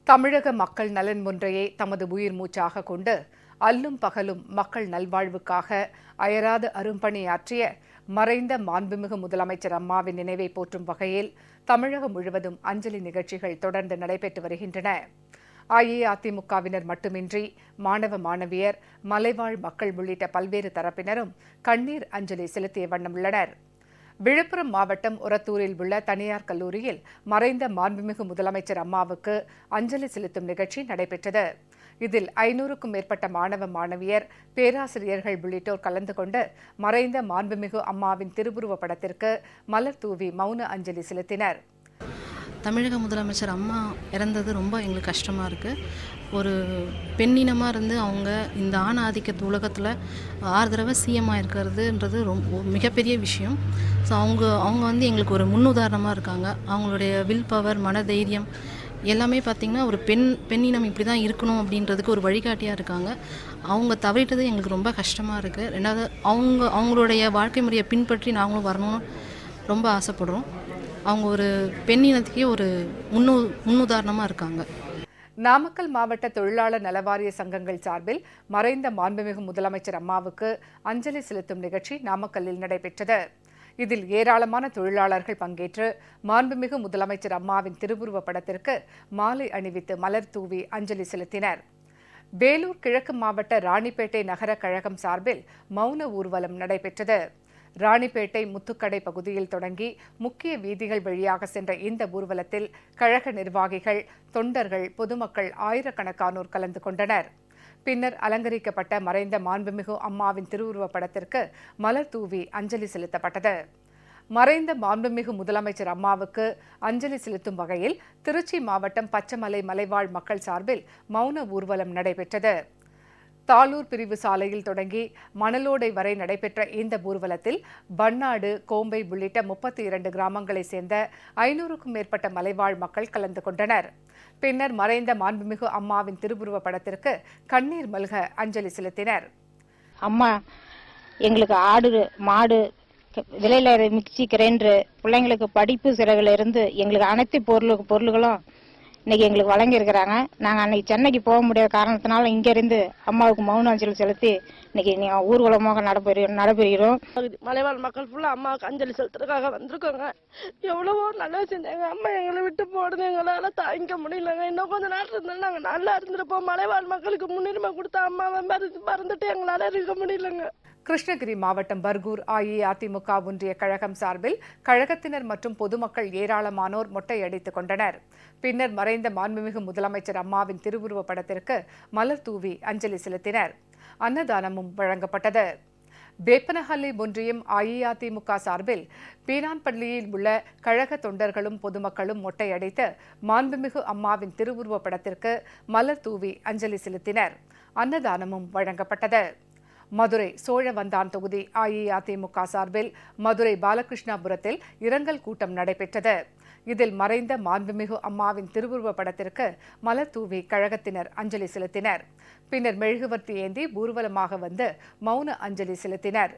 தமிழக மக்கள் நலன் ஒன்றையே தமது உயிர் மூச்சாக கொண்டு அல்லும் பகலும் மக்கள் நல்வாழ்வுக்காக அயராது அரும்பணியாற்றிய மறைந்த மாண்புமிகு முதலமைச்சர் அம்மாவின் நினைவை போற்றும் வகையில் தமிழகம் முழுவதும் அஞ்சலி நிகழ்ச்சிகள் தொடர்ந்து நடைபெற்று வருகின்றன. அஇஅதிமுகவினர் மட்டுமின்றி மாணவ மாணவியர், மலைவாழ் மக்கள் உள்ளிட்ட பல்வேறு தரப்பினரும் கண்ணீர் அஞ்சலி செலுத்திய வண்ணம் உள்ளனர். விழுப்புரம் மாவட்டம் உரத்தூரில் உள்ள தனியார் கல்லூரியில் மறைந்த மாண்புமிகு முதலமைச்சர் அம்மாவுக்கு அஞ்சலி செலுத்தும் நிகழ்ச்சி நடைபெற்றது. இதில் 500க்கும் மேற்பட்ட மாணவ மாணவியர், பேராசிரியர்கள் உள்ளிட்டோர் கலந்து கொண்டு மறைந்த மாண்புமிகு அம்மாவின் திருவுருவப் படத்திற்கு மலர் தூவி மௌன அஞ்சலி செலுத்தினர். தமிழக முதலமைச்சர் அம்மா இறந்தது ரொம்ப எங்களுக்கு கஷ்டமாக இருக்குது. ஒரு பெண்ணினமாக இருந்து அவங்க இந்த ஆண் ஆதிக்கத்து உலகத்தில் 6 தடவை சிஎம் இருக்கிறதுன்றது ரொம்ப மிகப்பெரிய விஷயம். ஸோ அவங்க வந்து எங்களுக்கு ஒரு முன்னுதாரணமாக இருக்காங்க. அவங்களுடைய வில் பவர், மனதைரியம் எல்லாமே பார்த்திங்கன்னா ஒரு பெண்ணினம் இப்படி தான் இருக்கணும் அப்படின்றதுக்கு ஒரு வழிகாட்டியாக இருக்காங்க. அவங்க தவறிட்டது எங்களுக்கு ரொம்ப கஷ்டமாக இருக்குது. ரெண்டாவது அவங்களுடைய வாழ்க்கை முறையை பின்பற்றி நாங்களும் வரணும்னு ரொம்ப ஆசைப்படுறோம். அவங்க ஒரு பெண்ணினத்துக்கே ஒரு முன்னுதாரணமாக இருக்காங்க. நாமக்கல் மாவட்ட தொழிலாளர் நலவாரிய சங்கங்கள் சார்பில் மறைந்த மாண்புமிகு முதலமைச்சர் அம்மாவுக்கு அஞ்சலி செலுத்தும் நிகழ்ச்சி நாமக்கல்லில் நடைபெற்றது. இதில் ஏராளமான தொழிலாளர்கள் பங்கேற்று மாண்புமிகு முதலமைச்சர் அம்மாவின் திருவுருவப் படத்திற்கு மாலை அணிவித்து மலர் தூவி அஞ்சலி செலுத்தினர். வேலூர் கிழக்கு மாவட்ட ராணிப்பேட்டை நகர கழகம் சார்பில் மௌன ஊர்வலம் நடைபெற்றது. ராணிப்பேட்டை முத்துக்கடை பகுதியில் தொடங்கி முக்கிய வீதிகள் வழியாக சென்ற இந்த ஊர்வலத்தில் கழக நிர்வாகிகள், தொண்டர்கள், பொதுமக்கள் ஆயிரக்கணக்கானோர் கலந்து கொண்டனர். பின்னர் அலங்கரிக்கப்பட்ட மறைந்த மாண்புமிகு அம்மாவின் திருவுருவப் படத்திற்கு மலர் தூவி அஞ்சலி செலுத்தப்பட்டது. மறைந்த மாண்புமிகு முதலமைச்சர் அம்மாவுக்கு அஞ்சலி செலுத்தும் வகையில் திருச்சி மாவட்டம் பச்சமலை மலைவாழ் மக்கள் சார்பில் மௌன ஊர்வலம் நடைபெற்றது. தாளூர் பிரிவு சாலையில் தொடங்கி மணலோடை வரை நடைபெற்ற இந்த ஊர்வலத்தில் பன்னாடு, கோம்பை உள்ளிட்ட 32 கிராமங்களைச் சேர்ந்த 500க்கும் மேற்பட்ட மலைவாழ் மக்கள் கலந்து கொண்டனர். பின்னர் மறைந்த மாண்புமிகு அம்மாவின் திருவுருவப் படத்திற்கு கண்ணீர் மல்க அஞ்சலி செலுத்தினர். அம்மா எங்களுக்கு ஆடு, மாடு, விலையில மிக்சி, கிரைண்டர், பிள்ளைங்களுக்கு படிப்பு செலவுல இருந்து எங்களுக்கு அனைத்து பொருள்களும் இன்னைக்கு எங்களுக்கு வழங்கியிருக்கிறாங்க. நாங்கள் அன்னைக்கு சென்னைக்கு போக முடியாத காரணத்தினால இங்க இருந்து அம்மாவுக்கு மௌன அஞ்சலி செலுத்தி இன்னைக்கு ஊர்வலமாக நடைபெறுகிறோம். மலைவாழ் மக்கள் ஃபுல்லா அம்மாவுக்கு அஞ்சலி செலுத்துறதுக்காக வந்திருக்கோங்க. எவ்வளவோ நல்லா செஞ்சாங்க. அம்மா எங்களை விட்டு போடுது எங்களால தாங்கிக்க முடியலங்க. இன்னும் கொஞ்ச நாள் இருந்தாலும் நாங்கள் நல்லா இருந்திருப்போம். மலைவாழ் மக்களுக்கு முன்னுரிமை கொடுத்த அம்மாவை மறந்துட்டு எங்களால இருக்க முடியலங்க. கிருஷ்ணகிரி மாவட்டம் பர்கூர் அஇஅதிமுக ஒன்றிய கழகம் சார்பில் கழகத்தினர் மற்றும் பொதுமக்கள் ஏராளமானோர் மொட்டையடித்துக் கொண்டனர். பின்னர் மறைந்த மாண்புமிகு முதலமைச்சர் அம்மாவின் திருவுருவப் படத்திற்கு மலர் தூவி அஞ்சலி செலுத்தினர். அன்னதானமும் வழங்கப்பட்டது. வேப்பனஹள்ளி ஒன்றியம் அஇஅதிமுக சார்பில் பீனான்பள்ளியில் உள்ள கழக தொண்டர்களும் பொதுமக்களும் மொட்டையடித்து மாண்புமிகு அம்மாவின் திருவுருவப் படத்திற்கு மலர் தூவி அஞ்சலி செலுத்தினர். அன்னதானமும் வழங்கப்பட்டது. மதுரை சோழவந்தான் தொகுதி அஇஅதிமுக சார்பில் மதுரை பாலகிருஷ்ணாபுரத்தில் இரங்கல் கூட்டம் நடைபெற்றது. இதில் மறைந்த மாண்புமிகு அம்மாவின் திருவுருவப் படத்திற்கு மலர் தூவி கழகத்தினர் அஞ்சலி செலுத்தினர். பின்னர் மெழுகுவர்த்தி ஏந்தி ஊர்வலமாக வந்து மௌன அஞ்சலி செலுத்தினர்.